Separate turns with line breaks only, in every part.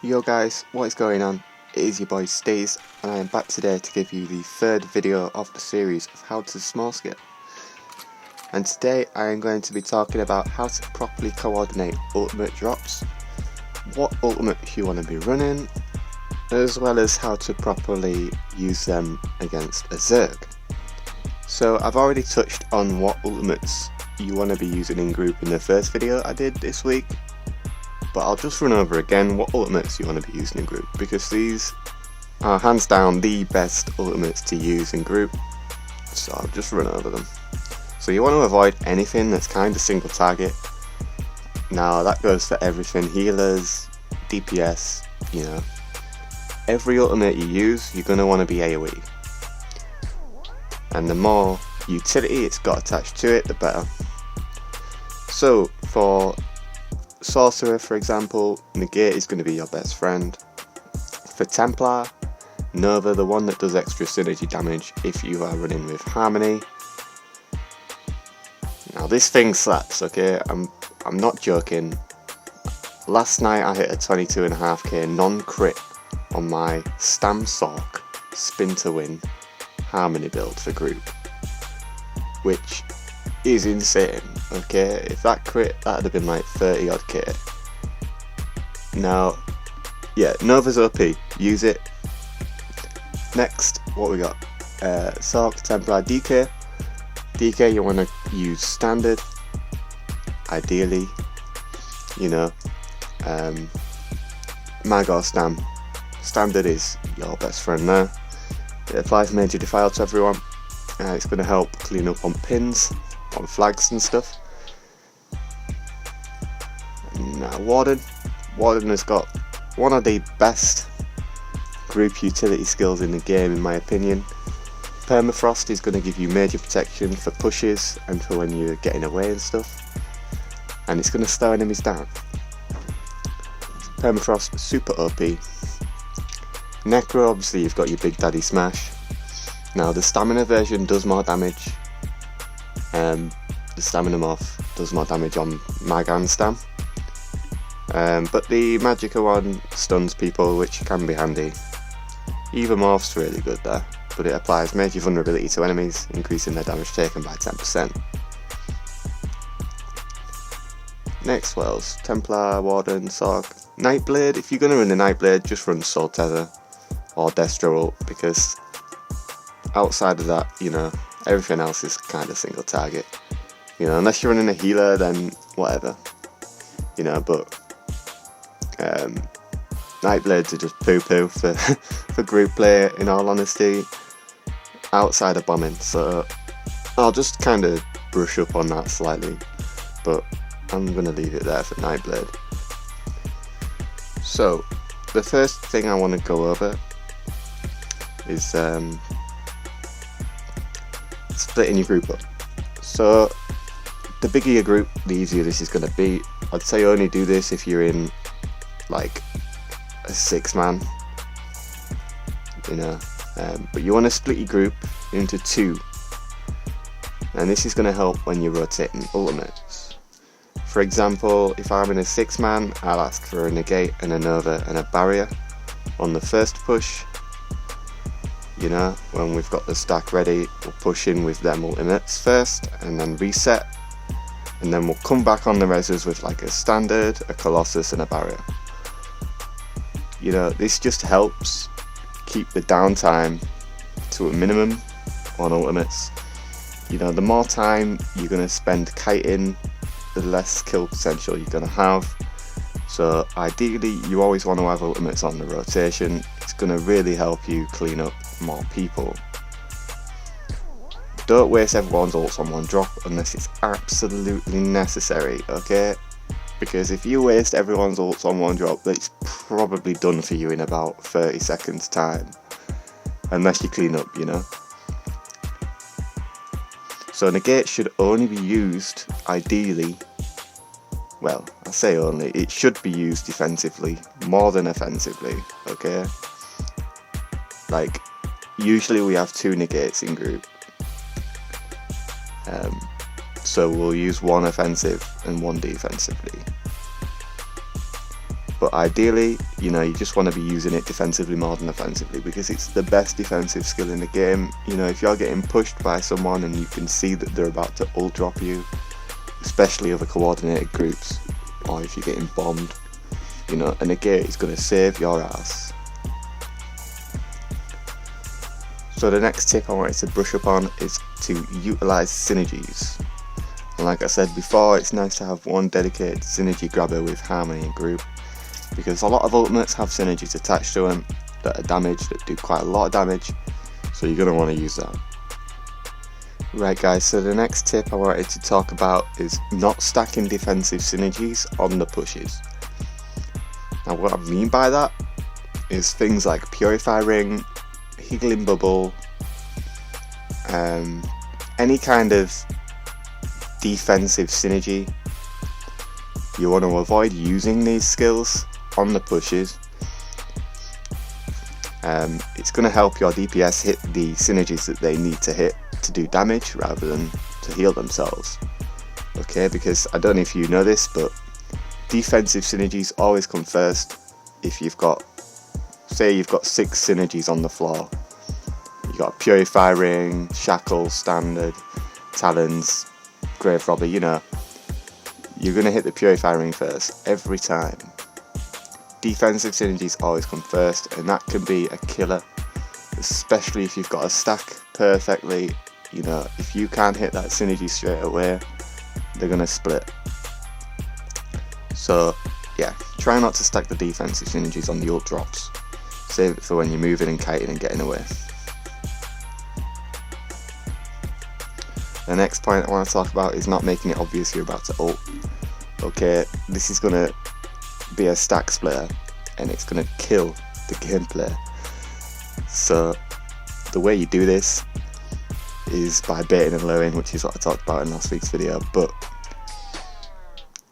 Yo guys, what is going on? It is your boy Stays, and I am back today to give you the third video of the series of how to small scale. And today I am going to be talking about how to properly coordinate ultimate drops, what ultimate you want to be running, as well as how to properly use them against a Zerg. So I've already touched on what ultimates you want to be using in group in the first video I did this week, but I'll just run over again what ultimates you want to be using in group, because these are hands down the best ultimates to use in group, so I'll just run over them. So you want to avoid anything that's kind of single target. Now that goes for everything, healers, DPS, you know. Every ultimate you use, you're going to want to be AoE. And the more utility it's got attached to it, the better. So for Sorcerer, for example, Negate is going to be your best friend. For Templar, Nova, the one that does extra synergy damage if you are running with Harmony. Now this thing slaps, okay? I'm not joking. Last night I hit a 22.5k non-crit on my Stamsork spin to win Harmony build for group, which is insane, okay? If that crit, that'd have been like 30 odd k. Now, yeah, Nova's OP, use it. Next, what we got? Sork, Templar Dk. DK you want to use standard, ideally, you know. Mag or Stam. Standard is your best friend there. It applies major defile to everyone. It's going to help clean up on pins, on flags and stuff. Now Warden has got one of the best group utility skills in the game in my opinion. Permafrost is going to give you major protection for pushes and for when you're getting away and stuff, and it's going to slow enemies down. Permafrost, super OP. Necro, obviously you've got your Big Daddy Smash. Now the stamina version does more damage. The stamina morph does more damage on Mag and Stam. But the Magicka one stuns people, which can be handy. Eva morph's really good there, but it applies major vulnerability to enemies, increasing their damage taken by 10%. Next, what else? Templar, Warden, Sork. Nightblade, if you're going to run the Nightblade, just run Soul Tether or Destro ult, because outside of that, you know, everything else is kind of single target. You know, unless you're running a healer, then whatever. You know, but Nightblades are just poo-poo for group play, in all honesty, outside of bombing. So I'll just kind of brush up on that slightly, but I'm going to leave it there for Nightblade. So the first thing I want to go over is splitting your group up. So the bigger your group, the easier this is going to be. I'd say only do this if you're in like a 6-man, you know, but you want to split your group into 2, and this is going to help when you're rotating ultimates. For example, if I'm in a 6-man, I'll ask for a Negate and a Nova and a Barrier on the first push. You know, when we've got the stack ready, we'll push in with them ultimates first and then reset, and then we'll come back on the reses with like a standard, a Colossus and a Barrier. You know, this just helps keep the downtime to a minimum on ultimates. You know, the more time you're going to spend kiting, the less kill potential you're going to have. So ideally you always want to have ultimates on the rotation. It's going to really help you clean up more people. Don't waste everyone's ults on one drop unless it's absolutely necessary, okay? Because if you waste everyone's ults on one drop, it's probably done for you in about 30 seconds time, unless you clean up, you know. So Negate should only be used, ideally, well, I say only, it should be used defensively more than offensively, okay? Like, usually we have 2 Negates in group, so we'll use 1 offensive and 1 defensively. But ideally, you know, you just want to be using it defensively more than offensively, because it's the best defensive skill in the game. You know, if you're getting pushed by someone and you can see that they're about to ult drop you, especially other coordinated groups, or if you're getting bombed, you know, a negate is going to save your ass. So the next tip I wanted to brush up on is to utilise synergies. And like I said before, it's nice to have one dedicated synergy grabber with Harmony and Group, because a lot of ultimates have synergies attached to them that are damaged, that do quite a lot of damage, so you're going to want to use that. Right guys, so the next tip I wanted to talk about is not stacking defensive synergies on the pushes. Now what I mean by that is things like Purify Ring, Higgling Bubble, any kind of defensive synergy. You want to avoid using these skills on the pushes. It's going to help your DPS hit the synergies that they need to hit to do damage rather than to heal themselves. Okay, because I don't know if you know this, but defensive synergies always come first. If you've got, say you've got 6 synergies on the floor, you've got Purify Ring, Shackle, Standard, Talons, Grave Robber, you know, you're going to hit the Purify Ring first every time. Defensive synergies always come first, and that can be a killer, especially if you've got a stack perfectly. You know, if you can't hit that synergy straight away, they're going to split. So yeah, try not to stack the defensive synergies on the ult drops. Save it for when you're moving and kiting and getting away. The next point I want to talk about is not making it obvious you're about to ult. Okay, this is going to be a stack splitter and it's going to kill the gameplay. So the way you do this is by baiting and luring, which is what I talked about in last week's video. But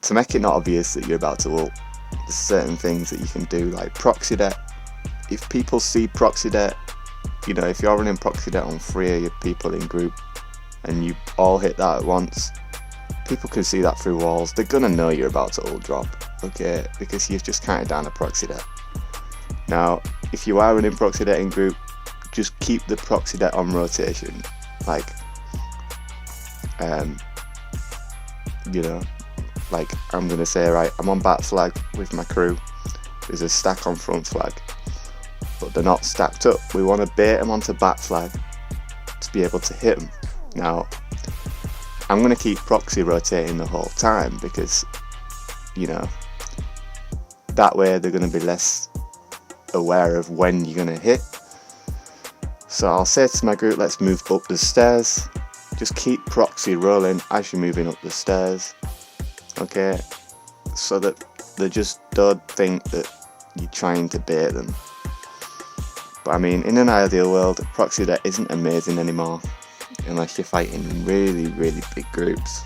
to make it not obvious that you're about to ult, there's certain things that you can do, like proxy det. If people see proxy det, you know, if you're running proxy det on 3 of your people in group and you all hit that at once, people can see that through walls. They're gonna know you're about to ult drop, okay, because you've just counted down a proxy det. Now, if you are running proxy det in group, just keep the proxy det on rotation. Like, you know, like I'm gonna say, right, I'm on back flag with my crew. There's a stack on front flag, but they're not stacked up. We want to bait them onto back flag to be able to hit them. Now, I'm going to keep proxy rotating the whole time because, you know, that way they're going to be less aware of when you're going to hit. So I'll say to my group, let's move up the stairs. Just keep proxy rolling as you're moving up the stairs. Okay, so that they just don't think that you're trying to bait them. But I mean, in an ideal world, proxy det isn't amazing anymore unless you're fighting really big groups.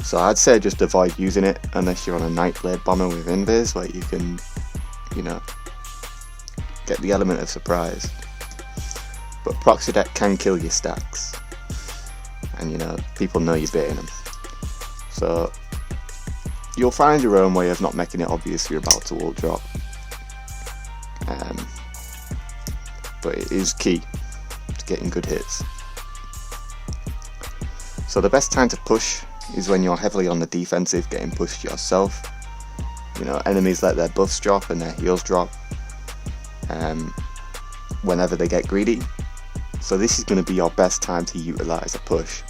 So I'd say just avoid using it unless you're on a Nightblade bomber with invis, where you can, you know, get the element of surprise. But proxy det can kill your stacks, and you know, people know you're baiting them. So you'll find your own way of not making it obvious you're about to ult drop. But it is key to getting good hits. So the best time to push is when you're heavily on the defensive, getting pushed yourself. You know, enemies let their buffs drop and their heals drop whenever they get greedy. So this is going to be your best time to utilise a push,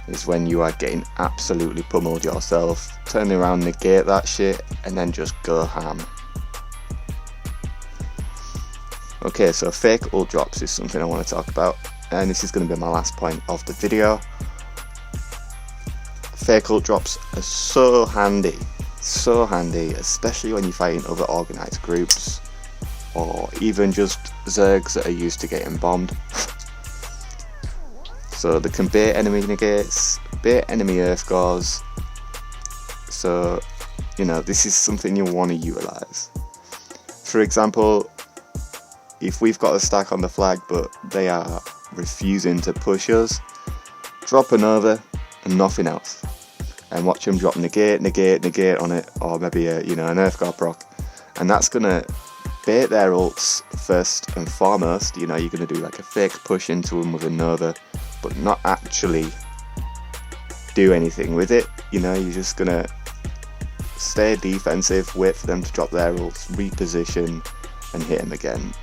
is when you are getting absolutely pummeled yourself. Turn around, negate that shit, and then just go ham. Okay, so fake ult drops is something I want to talk about, and this is going to be my last point of the video. Fake ult drops are so handy, especially when you're fighting other organised groups, or even just zergs that are used to getting bombed. So they can bait enemy negates, bait enemy earth gores. So, you know, this is something you'll want to utilise. For example, if we've got a stack on the flag but they are refusing to push us, drop an over and nothing else. and watch them drop negate on it, or maybe an Earth Guard proc, and that's gonna bait their ults first and foremost. You're gonna do like a fake push into them with a Nova, but not actually do anything with it. You're just gonna stay defensive, wait for them to drop their ults, reposition, and hit them again.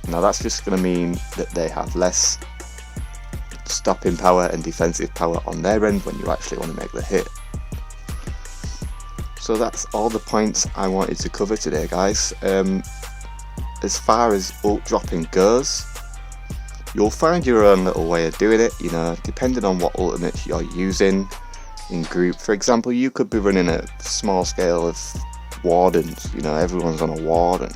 Now that's just gonna mean that they have less stopping power and defensive power on their end when you actually want to make the hit. So that's all the points I wanted to cover today, guys. As far as ult dropping goes, you'll find your own little way of doing it, depending on what ultimates you're using in group. For example, you could be running a small scale of wardens, everyone's on a warden,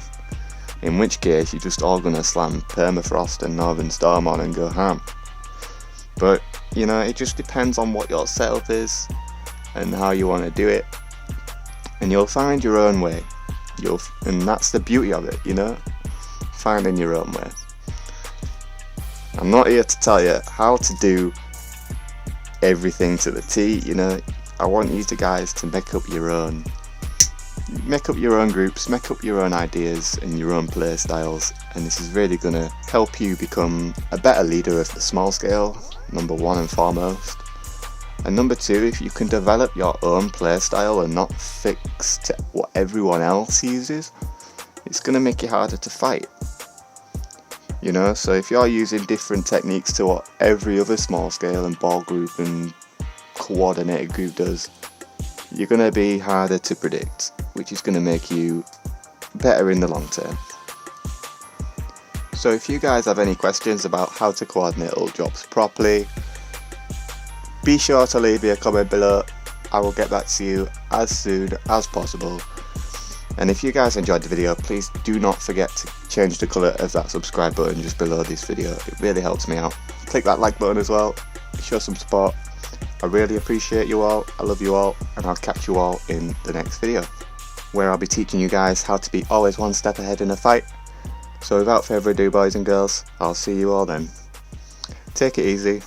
in which case you're just all going to slam Permafrost and Northern Storm on and go ham. But it just depends on what your setup is and how you want to do it, and you'll find your own way. And that's the beauty of it, finding your own way. I'm not here to tell you how to do everything to the T. I want you guys to make up your own groups, make up your own ideas and your own play styles, and this is really going to help you become a better leader of the small scale, number one and foremost. And number two, if you can develop your own play style and not fix to what everyone else uses, it's going to make it harder to fight. So if you're using different techniques to what every other small scale and ball group and coordinated group does, you're going to be harder to predict, which is going to make you better in the long term. So if you guys have any questions about how to coordinate ult drops properly, be sure to leave me a comment below. I will get back to you as soon as possible. And if you guys enjoyed the video, please do not forget to change the colour of that subscribe button just below this video. It really helps me out. Click that like button as well. Show some support. I really appreciate you all. I love you all, and I'll catch you all in the next video, where I'll be teaching you guys how to be always one step ahead in a fight. So without further ado, boys and girls, I'll see you all then. Take it easy.